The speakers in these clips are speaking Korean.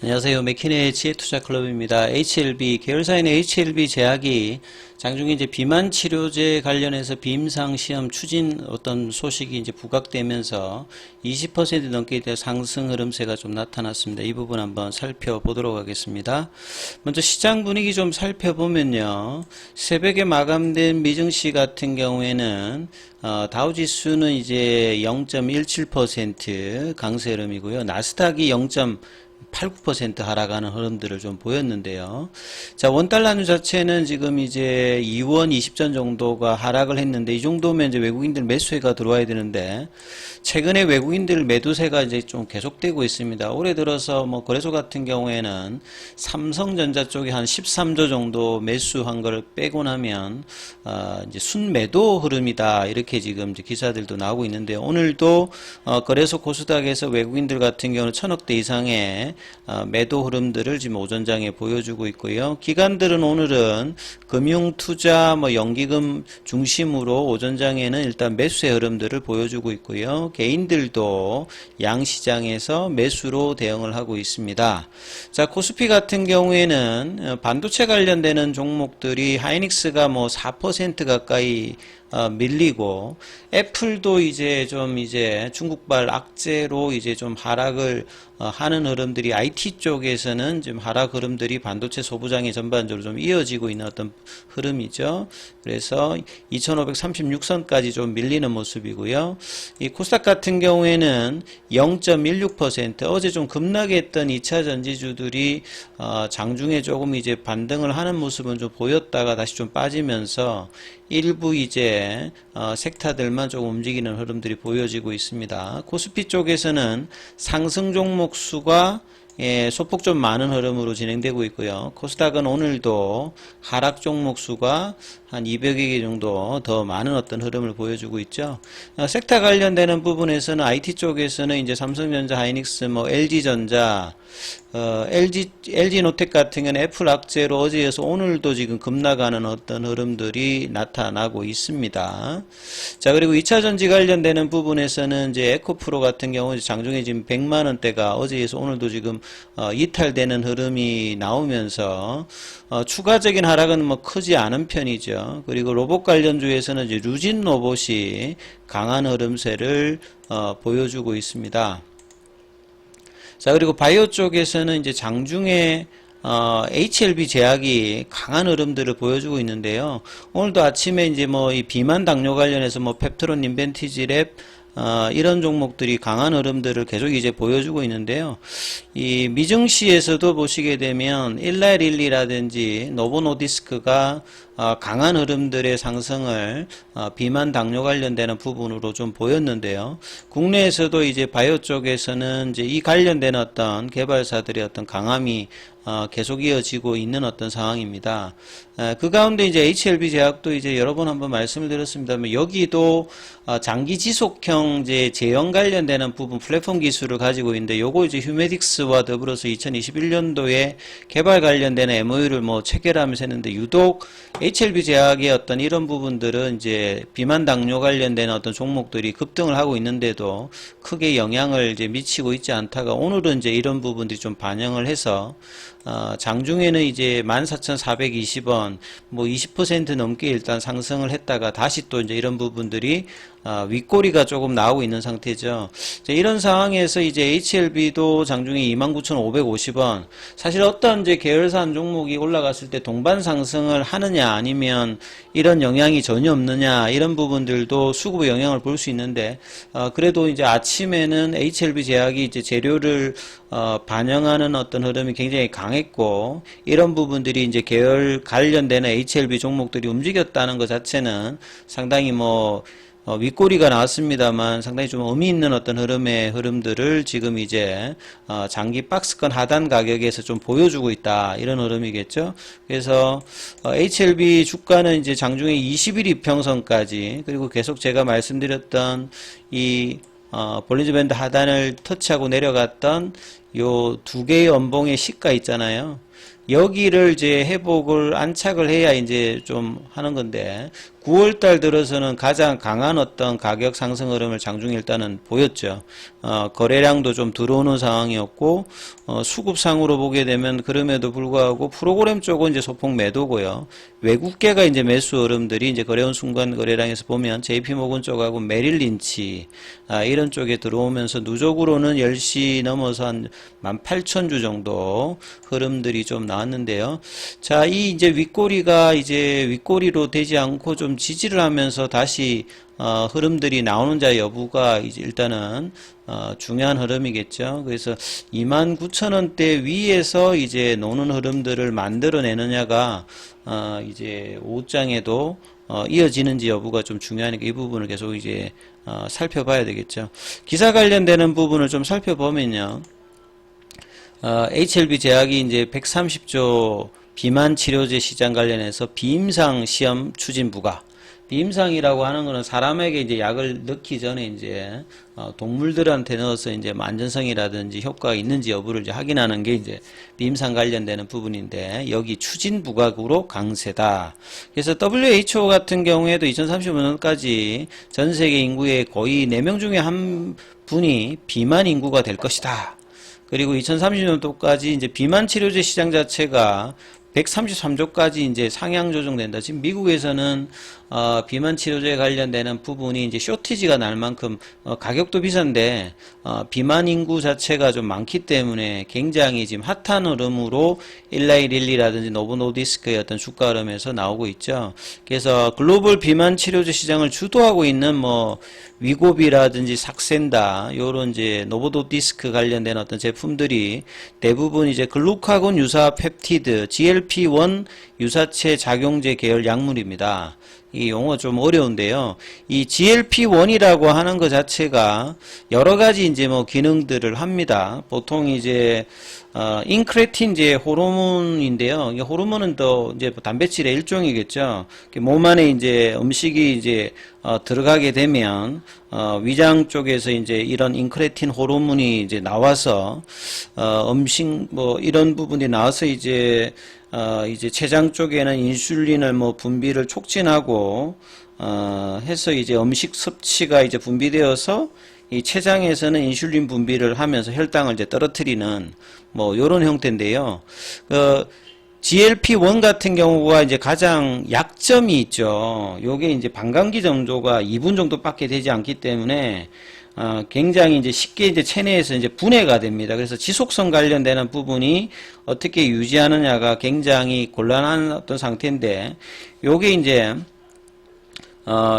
안녕하세요. 맥키네 지혜투자클럽입니다. HLB, 계열사인 HLB 제약이 장중에 이제 비만 치료제 관련해서 비임상 시험 추진 어떤 소식이 이제 부각되면서 20% 넘게 될 상승 흐름세가 좀 나타났습니다. 이 부분 한번 살펴보도록 하겠습니다. 먼저 시장 분위기 좀 살펴보면요. 새벽에 마감된 미증시 같은 경우에는 다우지수는 이제 0.17% 강세 흐름이고요. 나스닥이 0.89% 하락하는 흐름들을 좀 보였는데요. 자, 원달러주 자체는 지금 이제 2원 20전 정도가 하락을 했는데 이 정도면 이제 외국인들 매수세가 들어와야 되는데 최근에 외국인들 매도세가 이제 좀 계속되고 있습니다. 올해 들어서 뭐 거래소 같은 경우에는 삼성전자 쪽에 한 13조 정도 매수한 걸 빼고 나면 이제 순매도 흐름이다 이렇게 지금 이제 기사들도 나오고 있는데 오늘도 거래소 코스닥에서 외국인들 같은 경우는 1000억대 이상의 매도 흐름들을 지금 오전장에 보여주고 있고요. 기관들은 오늘은 금융, 투자, 연기금 중심으로 오전장에는 일단 매수의 흐름들을 보여주고 있고요. 개인들도 양시장에서 매수로 대응을 하고 있습니다. 자, 코스피 같은 경우에는 반도체 관련되는 종목들이 하이닉스가 4% 가까이 밀리고 애플도 이제 중국발 악재로 이제 좀 하락을 하는 흐름들이 IT 쪽에서는 지금 하락 흐름들이 반도체 소부장에 전반적으로 좀 이어지고 있는 어떤 흐름이죠. 그래서 2536선까지 좀 밀리는 모습이고요. 이 코스닥 같은 경우에는 0.16% 어제 좀 급락에 했던 2차 전지주들이 장중에 조금 이제 반등을 하는 모습은 좀 보였다가 다시 좀 빠지면서 일부 이제 섹터들만 조금 움직이는 흐름들이 보여지고 있습니다. 코스피 쪽에서는 상승 종목 수가 소폭 좀 많은 흐름으로 진행되고 있고요. 코스닥은 오늘도 하락 종목 수가 한 200여 개 정도 더 많은 어떤 흐름을 보여주고 있죠. 섹터 관련되는 부분에서는 IT 쪽에서는 이제 삼성전자, 하이닉스, LG전자, LG노텍 같은 경우는 애플 악재로 어제에서 오늘도 지금 급락하는 어떤 흐름들이 나타나고 있습니다. 자, 그리고 2차 전지 관련되는 부분에서는 이제 에코프로 같은 경우 장중에 지금 100만 원대가 어제에서 오늘도 지금 이탈되는 흐름이 나오면서 추가적인 하락은 크지 않은 편이죠. 그리고 로봇 관련주에서는 이제 루진 로봇이 강한 흐름세를 보여주고 있습니다. 자, 그리고 바이오 쪽에서는 이제 장중에 HLB 제약이 강한 흐름들을 보여주고 있는데요. 오늘도 아침에 이제 이 비만 당뇨 관련해서 펩트론, 인벤티지랩 이런 종목들이 강한 흐름들을 계속 이제 보여주고 있는데요. 이 미증시에서도 보시게 되면 일라일리라든지 노보노디스크가 강한 흐름들의 상승을 비만 당뇨 관련되는 부분으로 좀 보였는데요. 국내에서도 이제 바이오 쪽에서는 이제 이 관련된 어떤 개발사들의 어떤 강함이 계속 이어지고 있는 어떤 상황입니다. 그 가운데 이제 HLB 제약도 이제 여러 번 한번 말씀을 드렸습니다만 여기도 장기 지속형 이제 제형 관련되는 부분 플랫폼 기술을 가지고 있는데 요거 이제 휴메딕스와 더불어서 2021년도에 개발 관련되는 MOU를 체결하면서 했는데 유독 HLB 제약의 어떤 이런 부분들은 이제 비만 당뇨 관련된 어떤 종목들이 급등을 하고 있는데도 크게 영향을 이제 미치고 있지 않다가 오늘은 이제 이런 부분들이 좀 반영을 해서 장중에는 이제 14,420원 20% 넘게 일단 상승을 했다가 다시 또 이제 이런 부분들이 윗꼬리가 조금 나오고 있는 상태죠. 이런 상황에서 이제 HLB도 장중에 29,550원. 사실 어떤 이제 계열사 한 종목이 올라갔을 때 동반 상승을 하느냐 아니면 이런 영향이 전혀 없느냐 이런 부분들도 수급의 영향을 볼 수 있는데 그래도 이제 아침에는 HLB 제약이 이제 재료를 반영하는 어떤 흐름이 굉장히 강했고 이런 부분들이 이제 계열 관련되는 HLB 종목들이 움직였다는 것 자체는 상당히 윗꼬리가 나왔습니다만 상당히 좀 의미 있는 어떤 흐름들을 지금 이제 장기 박스권 하단 가격에서 좀 보여주고 있다 이런 흐름이겠죠. 그래서 HLB 주가는 이제 장중에 20일 이평선까지 그리고 계속 제가 말씀드렸던 이 볼린저 밴드 하단을 터치하고 내려갔던 요 두 개의 연봉의 시가 있잖아요. 여기를 이제 회복을 안착을 해야 이제 좀 하는 건데 9월달 들어서는 가장 강한 어떤 가격 상승 흐름을 장중에 일단은 보였죠. 거래량도 좀 들어오는 상황이었고 수급상으로 보게 되면 그럼에도 불구하고 프로그램 쪽은 이제 소폭 매도고요. 외국계가 이제 매수 흐름들이 이제 거래원 순간 거래량에서 보면 JP모건 쪽하고 메릴린치 이런 쪽에 들어오면서 누적으로는 10시 넘어서 한 18,000주 정도 흐름들이 좀 나왔는데요. 자, 이 이제 윗꼬리가 이제 윗꼬리로 되지 않고 좀 지지를 하면서 다시 흐름들이 나오는 자 여부가 이제 일단은 중요한 흐름이겠죠. 그래서 29,000원대 위에서 이제 노는 흐름들을 만들어내느냐가 이제 오후장에도 이어지는지 여부가 좀 중요하니까 이 부분을 계속 이제 살펴봐야 되겠죠. 기사 관련되는 부분을 좀 살펴보면요. HLB 제약이 이제 130조 비만 치료제 시장 관련해서 비임상 시험 추진 부과. 비임상이라고 하는 거는 사람에게 이제 약을 넣기 전에 이제 동물들한테 넣어서 이제 안전성이라든지 효과가 있는지 여부를 이제 확인하는 게 이제 비임상 관련되는 부분인데 여기 추진 부각으로 강세다. 그래서 WHO 같은 경우에도 2035년까지 전 세계 인구의 거의 4명 중에 한 분이 비만 인구가 될 것이다. 그리고 2030년도까지 이제 비만 치료제 시장 자체가 133조까지 이제 상향 조정된다. 지금 미국에서는 비만 치료제에 관련되는 부분이 이제 쇼티지가 날 만큼 가격도 비싼데 비만 인구 자체가 좀 많기 때문에 굉장히 지금 핫한 흐름으로 일라이릴리라든지 노보노디스크의 어떤 주가 흐름에서 나오고 있죠. 그래서 글로벌 비만 치료제 시장을 주도하고 있는 뭐 위고비라든지 삭센다 요런 이제 노보노디스크 관련된 어떤 제품들이 대부분 이제 글루카곤 유사 펩티드 GLP-1 유사체 작용제 계열 약물입니다. 이 용어 좀 어려운데요. 이 GLP-1이라고 하는 것 자체가 여러 가지 이제 뭐 기능들을 합니다. 보통 이제 인크레틴제 호르몬인데요. 이 호르몬은 또 이제 단백질의 일종이겠죠. 몸 안에 이제 음식이 이제 들어가게 되면 위장 쪽에서 이제 이런 인크레틴 호르몬이 이제 나와서 음식 뭐 이런 부분이 나와서 이제 췌장 쪽에는 인슐린을 뭐 분비를 촉진하고 해서 이제 음식 섭취가 이제 분비되어서 이 췌장에서는 인슐린 분비를 하면서 혈당을 이제 떨어뜨리는 뭐 요런 형태인데요. GLP-1 같은 경우가 이제 가장 약점이 있죠. 요게 이제 반감기 정도가 2분 정도밖에 되지 않기 때문에 굉장히 이제 쉽게 이제 체내에서 이제 분해가 됩니다. 그래서 지속성 관련되는 부분이 어떻게 유지하느냐가 굉장히 곤란한 어떤 상태인데, 요게 이제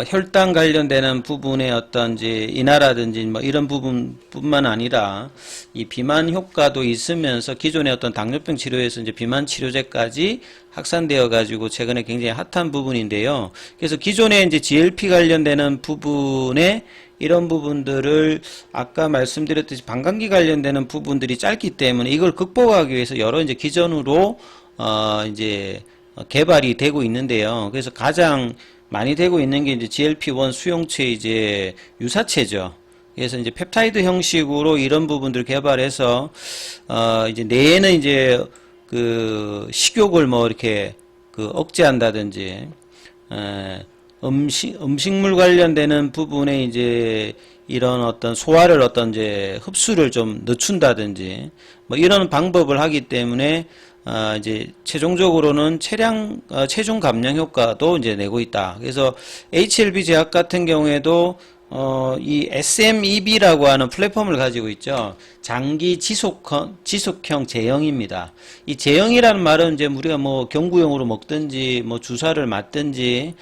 혈당 관련되는 부분의 어떤 이제 인하라든지 뭐 이런 부분뿐만 아니라 이 비만 효과도 있으면서 기존의 어떤 당뇨병 치료에서 이제 비만 치료제까지 확산되어 가지고 최근에 굉장히 핫한 부분인데요. 그래서 기존에 이제 GLP 관련되는 부분에 이런 부분들을 아까 말씀드렸듯이 반감기 관련되는 부분들이 짧기 때문에 이걸 극복하기 위해서 여러 이제 기존으로 이제 개발이 되고 있는데요. 그래서 가장 많이 되고 있는 게 이제 GLP-1 수용체 이제 유사체죠. 그래서 이제 펩타이드 형식으로 이런 부분들 개발해서 이제 뇌에는 이제 그 식욕을 뭐 이렇게 그 억제한다든지 음식물 관련되는 부분에 이제 이런 어떤 소화를 어떤 이제 흡수를 좀 늦춘다든지 뭐 이런 방법을 하기 때문에 이제 최종적으로는 체중 감량 효과도 이제 내고 있다. 그래서 HLB 제약 같은 경우에도 이 SMEB라고 하는 플랫폼을 가지고 있죠. 장기 지속형 제형입니다. 이 제형이라는 말은 이제 우리가 뭐 경구용으로 먹든지 뭐 주사를 맞든지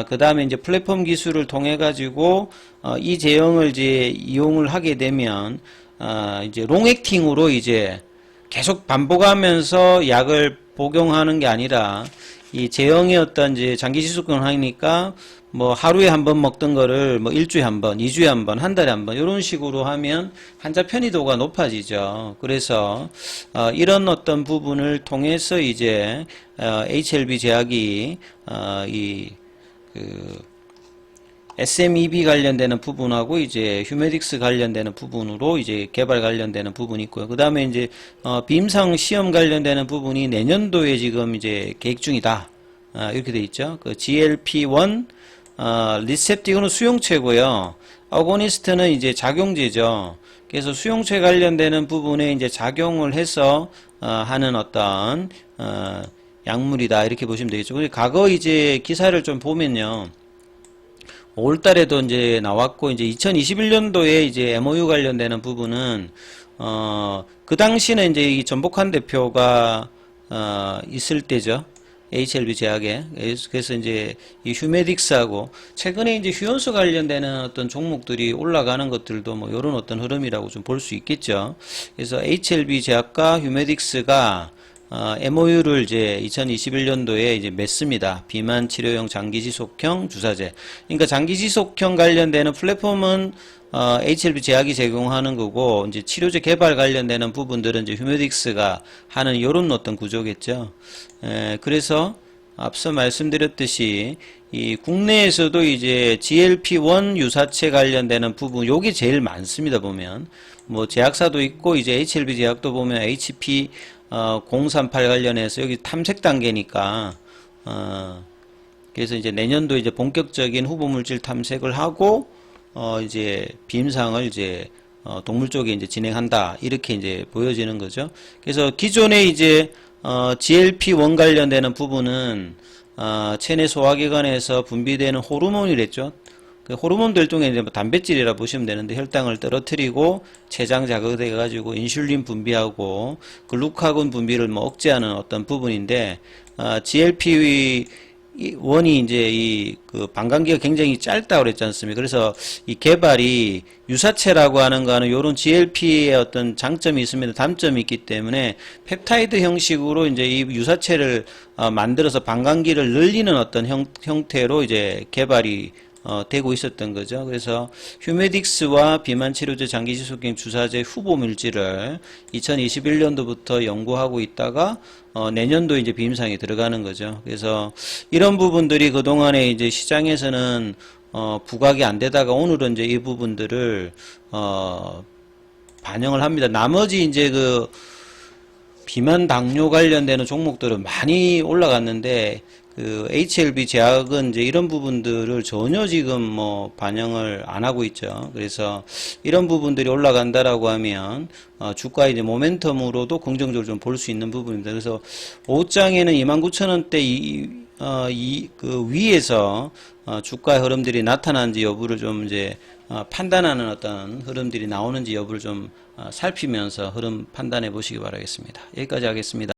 그 다음에 이제 플랫폼 기술을 통해 가지고 이 제형을 이제 이용을 하게 되면 이제 롱액팅으로 이제 계속 반복하면서 약을 복용하는 게 아니라 이 제형의 어떤 이제 장기 지속성을 하니까 뭐 하루에 한 번 먹던 거를 뭐 일주일에 한 번, 2주에 한 번, 한 달에 한 번 이런 식으로 하면 환자 편의도가 높아지죠. 그래서 이런 어떤 부분을 통해서 이제 HLB 제약이 SMEB 관련되는 부분하고 이제 휴메딕스 관련되는 부분으로 이제 개발 관련되는 부분이 있고요. 그 다음에 이제 빔상 시험 관련되는 부분이 내년도에 지금 이제 계획 중이다. 이렇게 돼 있죠. 그 GLP-1 리셉티브는 수용체고요. 어고니스트는 이제 작용제죠. 그래서 수용체 관련되는 부분에 이제 작용을 해서 하는 어떤 약물이다 이렇게 보시면 되겠죠. 그리고 과거 이제 기사를 좀 보면요. 5월달에도 이제 나왔고 이제 2021년도에 이제 MOU 관련되는 부분은 그 당시는 이제 이 전복한 대표가 있을 때죠. HLB 제약에. 그래서 이제 이 휴메딕스하고 최근에 이제 휴연수 관련되는 어떤 종목들이 올라가는 것들도 뭐 이런 어떤 흐름이라고 좀 볼 수 있겠죠. 그래서 HLB 제약과 휴메딕스가 MOU를 이제 2021년도에 이제 맺습니다. 비만 치료용 장기 지속형 주사제. 그러니까 장기 지속형 관련되는 플랫폼은 HLB 제약이 제공하는 거고 이제 치료제 개발 관련되는 부분들은 이제 휴메딕스가 하는 이런 어떤 구조겠죠. 그래서 앞서 말씀드렸듯이 이 국내에서도 이제 GLP-1 유사체 관련되는 부분 요게 제일 많습니다. 보면 뭐 제약사도 있고 이제 HLB 제약도 보면 HP 038 관련해서 여기 탐색 단계니까 그래서 이제 내년도 이제 본격적인 후보 물질 탐색을 하고 이제 빔상을 이제 동물 쪽에 이제 진행한다 이렇게 이제 보여지는 거죠. 그래서 기존에 이제 GLP-1 관련되는 부분은 체내 소화기관에서 분비되는 호르몬이랬죠. 그 호르몬들 중에 이제 단백질이라 보시면 되는데 혈당을 떨어뜨리고 췌장 자극돼 가지고 인슐린 분비하고 글루카곤 분비를 뭐 억제하는 어떤 부분인데 GLP-1이 이제 이 그 반감기가 굉장히 짧다고 그랬지 않습니까? 그래서 이 개발이 유사체라고 하는 거는 요런 GLP의 어떤 장점이 있습니다. 단점이 있기 때문에 펩타이드 형식으로 이제 이 유사체를 만들어서 반감기를 늘리는 어떤 형태로 이제 개발이 되고 있었던 거죠. 그래서 휴메딕스와 비만 치료제 장기 지속형 주사제 후보 물질을 2021년도부터 연구하고 있다가 내년도 이제 빔상에 들어가는 거죠. 그래서 이런 부분들이 그동안에 이제 시장에서는 부각이 안 되다가 오늘은 이제 이 부분들을 반영을 합니다. 나머지 이제 그 비만 당뇨 관련되는 종목들은 많이 올라갔는데 그 HLB 제약은 이제 이런 부분들을 전혀 지금 뭐 반영을 안 하고 있죠. 그래서 이런 부분들이 올라간다라고 하면 주가의 이제 모멘텀으로도 긍정적으로 좀 볼 수 있는 부분입니다. 그래서 5장에는 29,000원대 그 위에서 주가의 흐름들이 나타나는지 여부를 좀 이제 판단하는 어떤 흐름들이 나오는지 여부를 좀 살피면서 흐름 판단해 보시기 바라겠습니다. 여기까지 하겠습니다.